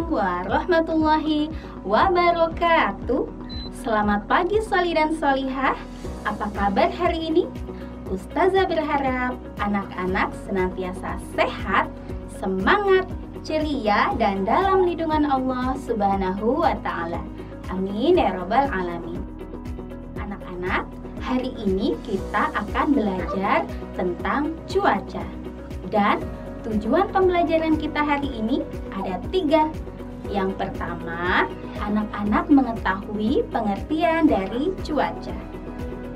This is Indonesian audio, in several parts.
warahmatullahi wabarakatuh. Selamat pagi Soli dan Solihah. Apa kabar hari ini? Ustazah berharap anak-anak senantiasa sehat, semangat, ceria, dan dalam lindungan Allah Subhanahu wa Ta'ala. Amin ya Rabbal 'Alamin. Anak-anak, hari ini kita akan belajar tentang cuaca. Dan tujuan pembelajaran kita hari ini ada 3. Yang pertama, anak-anak mengetahui pengertian dari cuaca.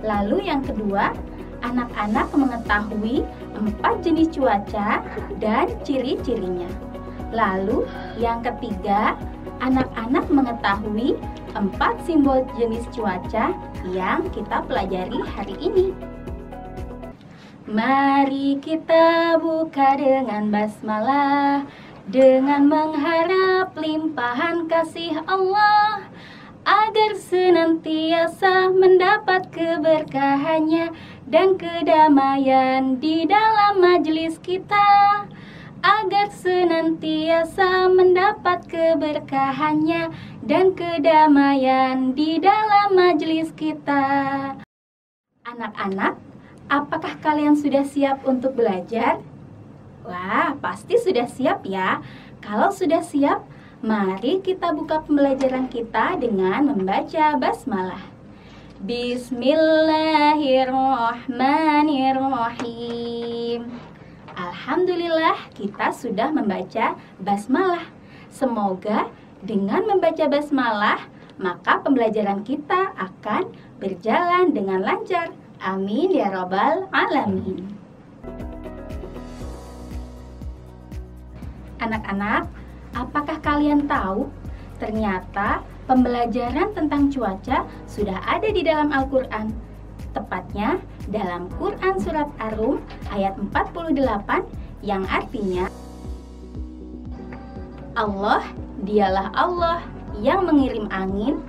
Lalu yang kedua, anak-anak mengetahui 4 jenis cuaca dan ciri-cirinya. Lalu yang ketiga, anak-anak mengetahui 4 simbol jenis cuaca yang kita pelajari hari ini. Mari kita buka dengan basmalah, dengan mengharap limpahan kasih Allah, agar senantiasa mendapat keberkahannya dan kedamaian di dalam majelis kita. Agar senantiasa mendapat keberkahannya dan kedamaian di dalam majelis kita. Anak-anak, apakah kalian sudah siap untuk belajar? Wah, pasti sudah siap ya. Kalau sudah siap, mari kita buka pembelajaran kita dengan membaca basmalah. Bismillahirrahmanirrahim. Alhamdulillah, kita sudah membaca basmalah. Semoga dengan membaca basmalah, maka pembelajaran kita akan berjalan dengan lancar. Amin ya Rabbal 'Alamin. Anak-anak, apakah kalian tahu ternyata pembelajaran tentang cuaca sudah ada di dalam Al-Quran? Tepatnya dalam Quran Surat Ar-Rum ayat 48 yang artinya Allah, dialah Allah yang mengirim angin,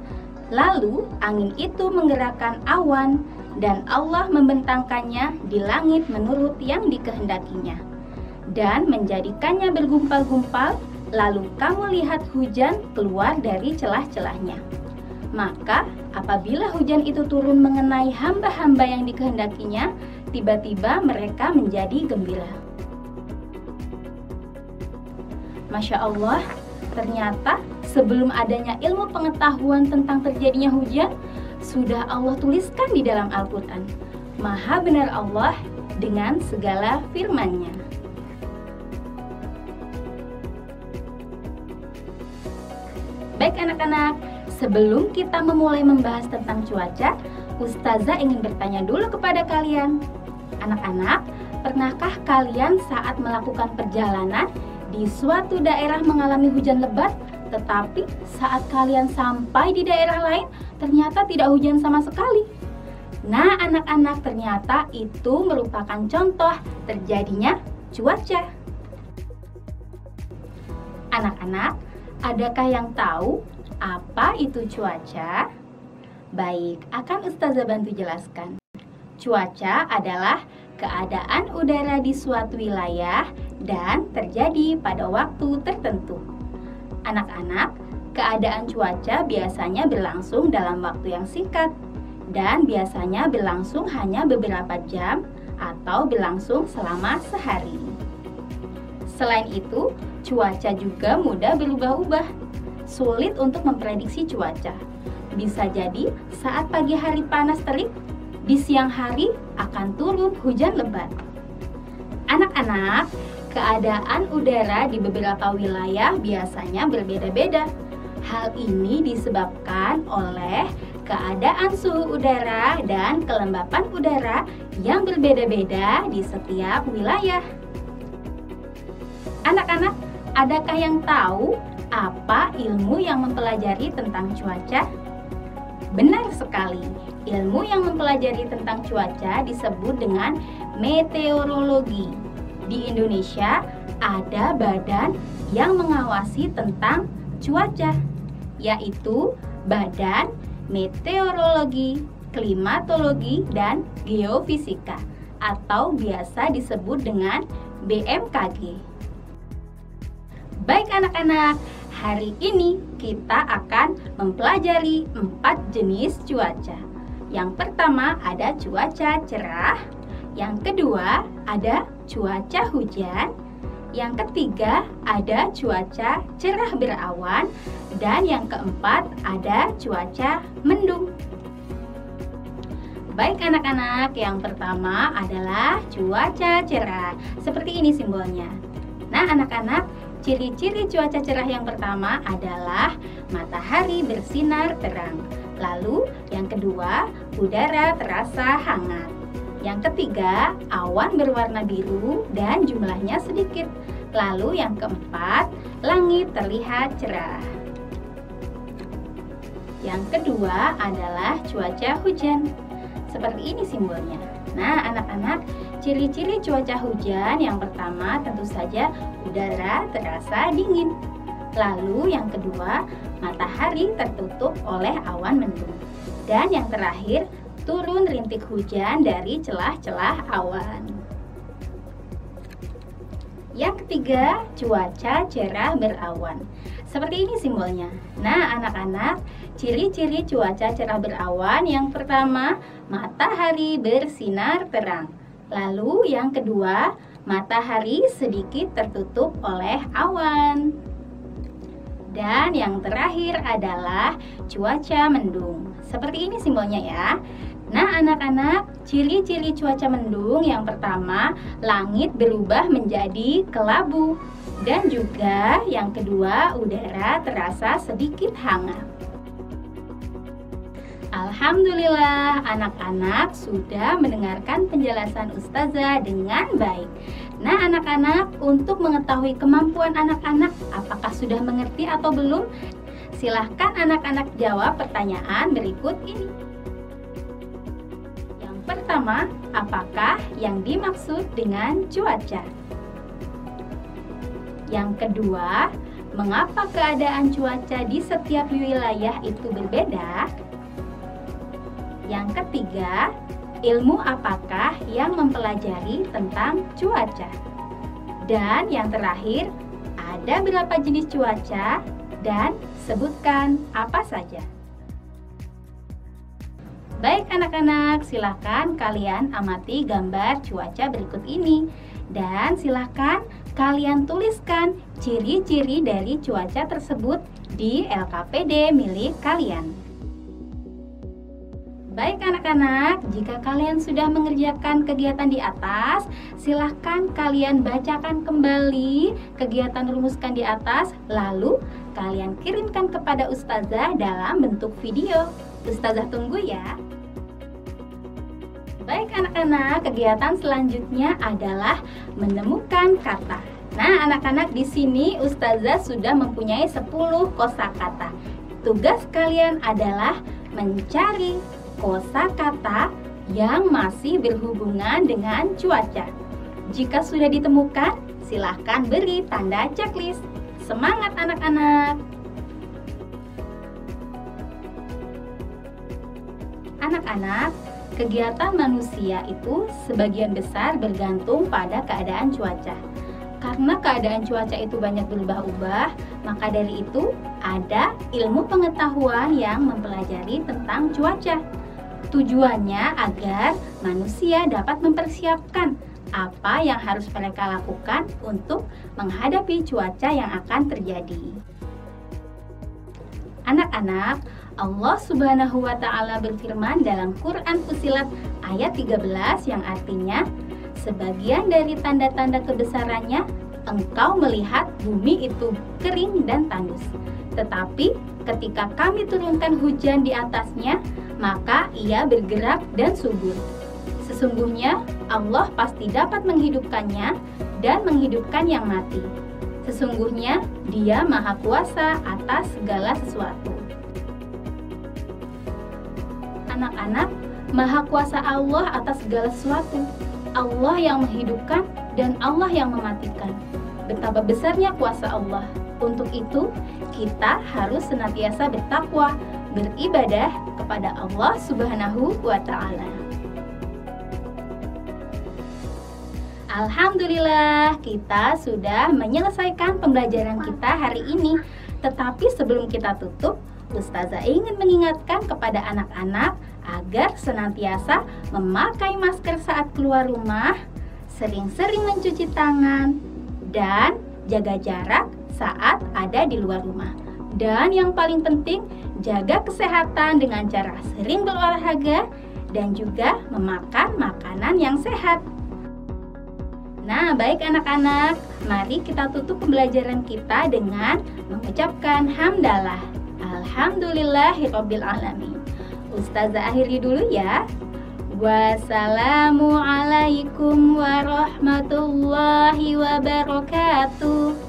lalu angin itu menggerakkan awan dan Allah membentangkannya di langit menurut yang dikehendakinya dan menjadikannya bergumpal-gumpal, lalu kamu lihat hujan keluar dari celah-celahnya. Maka apabila hujan itu turun mengenai hamba-hamba yang dikehendakinya, tiba-tiba mereka menjadi gembira. Masya Allah, ternyata sebelum adanya ilmu pengetahuan tentang terjadinya hujan, sudah Allah tuliskan di dalam Al-Quran. Maha benar Allah dengan segala firman-Nya. Baik anak-anak, sebelum kita memulai membahas tentang cuaca, Ustazah ingin bertanya dulu kepada kalian. Anak-anak, pernahkah kalian saat melakukan perjalanan di suatu daerah mengalami hujan lebat, tetapi saat kalian sampai di daerah lain, ternyata tidak hujan sama sekali? Nah, anak-anak, ternyata itu merupakan contoh terjadinya cuaca. Anak-anak, adakah yang tahu apa itu cuaca? Baik, akan Ustazah bantu jelaskan. Cuaca adalah keadaan udara di suatu wilayah dan terjadi pada waktu tertentu. Anak-anak, keadaan cuaca biasanya berlangsung dalam waktu yang singkat dan biasanya berlangsung hanya beberapa jam atau berlangsung selama sehari. Selain itu, cuaca juga mudah berubah-ubah. Sulit untuk memprediksi cuaca. Bisa jadi saat pagi hari panas terik, di siang hari akan turun hujan lebat. Anak-anak, keadaan udara di beberapa wilayah biasanya berbeda-beda. Hal ini disebabkan oleh keadaan suhu udara dan kelembapan udara yang berbeda-beda di setiap wilayah. Anak-anak, adakah yang tahu apa ilmu yang mempelajari tentang cuaca? Benar sekali, ilmu yang mempelajari tentang cuaca disebut dengan meteorologi. Di Indonesia ada badan yang mengawasi tentang cuaca, yaitu Badan Meteorologi, Klimatologi, dan Geofisika atau biasa disebut dengan BMKG. Baik anak-anak, Hari ini kita akan mempelajari 4 jenis cuaca. Yang pertama ada cuaca cerah, yang kedua ada cuaca hujan, yang ketiga ada cuaca cerah berawan, dan yang keempat ada cuaca mendung. Baik anak-anak, yang pertama adalah cuaca cerah. Seperti ini simbolnya. Nah anak-anak, ciri-ciri cuaca cerah yang pertama adalah matahari bersinar terang. Lalu yang kedua, udara terasa hangat. Yang ketiga, awan berwarna biru dan jumlahnya sedikit. Lalu yang keempat, langit terlihat cerah. Yang kedua adalah cuaca hujan. Seperti ini simbolnya. Nah anak-anak, ciri-ciri cuaca hujan yang pertama tentu saja udara terasa dingin. Lalu yang kedua, matahari tertutup oleh awan mendung. Dan yang terakhir, turun rintik hujan dari celah-celah awan. Yang ketiga, cuaca cerah berawan. Seperti ini simbolnya. Nah anak-anak, ciri-ciri cuaca cerah berawan yang pertama, matahari bersinar terang. Lalu yang kedua, matahari sedikit tertutup oleh awan. Dan yang terakhir adalah cuaca mendung. Seperti ini simbolnya ya. Nah anak-anak, ciri-ciri cuaca mendung yang pertama, langit berubah menjadi kelabu. Dan juga yang kedua, udara terasa sedikit hangat. Alhamdulillah, anak-anak sudah mendengarkan penjelasan Ustazah dengan baik. Nah anak-anak, untuk mengetahui kemampuan anak-anak, apakah sudah mengerti atau belum? Silahkan anak-anak jawab pertanyaan berikut ini. Yang pertama, apakah yang dimaksud dengan cuaca? Yang kedua, mengapa keadaan cuaca di setiap wilayah itu berbeda? Yang ketiga, ilmu apakah yang mempelajari tentang cuaca? Dan yang terakhir, ada berapa jenis cuaca dan sebutkan apa saja. Baik anak-anak, silakan kalian amati gambar cuaca berikut ini. Dan silakan kalian tuliskan ciri-ciri dari cuaca tersebut di LKPD milik kalian. Baik anak-anak, jika kalian sudah mengerjakan kegiatan di atas, silahkan kalian bacakan kembali kegiatan rumuskan di atas, lalu kalian kirimkan kepada Ustazah dalam bentuk video. Ustazah tunggu ya. Baik anak-anak, kegiatan selanjutnya adalah menemukan kata. Nah anak-anak, di sini Ustazah sudah mempunyai 10 kosakata. Tugas kalian adalah mencari kosakata yang masih berhubungan dengan cuaca. Jika sudah ditemukan, silahkan beri tanda checklist. Semangat anak-anak! Anak-anak, kegiatan manusia itu sebagian besar bergantung pada keadaan cuaca. Karena keadaan cuaca itu banyak berubah-ubah, maka dari itu ada ilmu pengetahuan yang mempelajari tentang cuaca. Tujuannya agar manusia dapat mempersiapkan apa yang harus mereka lakukan untuk menghadapi cuaca yang akan terjadi. Anak-anak, Allah Subhanahu wa Ta'ala berfirman dalam Quran Fussilat ayat 13 yang artinya, sebagian dari tanda-tanda kebesarannya engkau melihat bumi itu kering dan tandus. Tetapi ketika kami turunkan hujan di atasnya, maka ia bergerak dan subur. Sesungguhnya Allah pasti dapat menghidupkannya dan menghidupkan yang mati. Sesungguhnya Dia Maha Kuasa atas segala sesuatu. Anak-anak, Maha Kuasa Allah atas segala sesuatu. Allah yang menghidupkan dan Allah yang mematikan. Betapa besarnya kuasa Allah. Untuk itu, kita harus senantiasa bertakwa, beribadah kepada Allah Subhanahu wa Ta'ala. Alhamdulillah, kita sudah menyelesaikan pembelajaran kita hari ini. Tetapi sebelum kita tutup, Ustazah ingin mengingatkan kepada anak-anak agar senantiasa memakai masker saat keluar rumah, sering-sering mencuci tangan, dan jaga jarak saat ada di luar rumah. Dan yang paling penting, jaga kesehatan dengan cara sering berolahraga dan juga memakan makanan yang sehat. Nah, baik anak-anak, mari kita tutup pembelajaran kita dengan mengucapkan hamdalah. Alhamdulillahirabbil alamin. Ustazah akhiri dulu ya. Wassalamualaikum warahmatullahi wabarakatuh.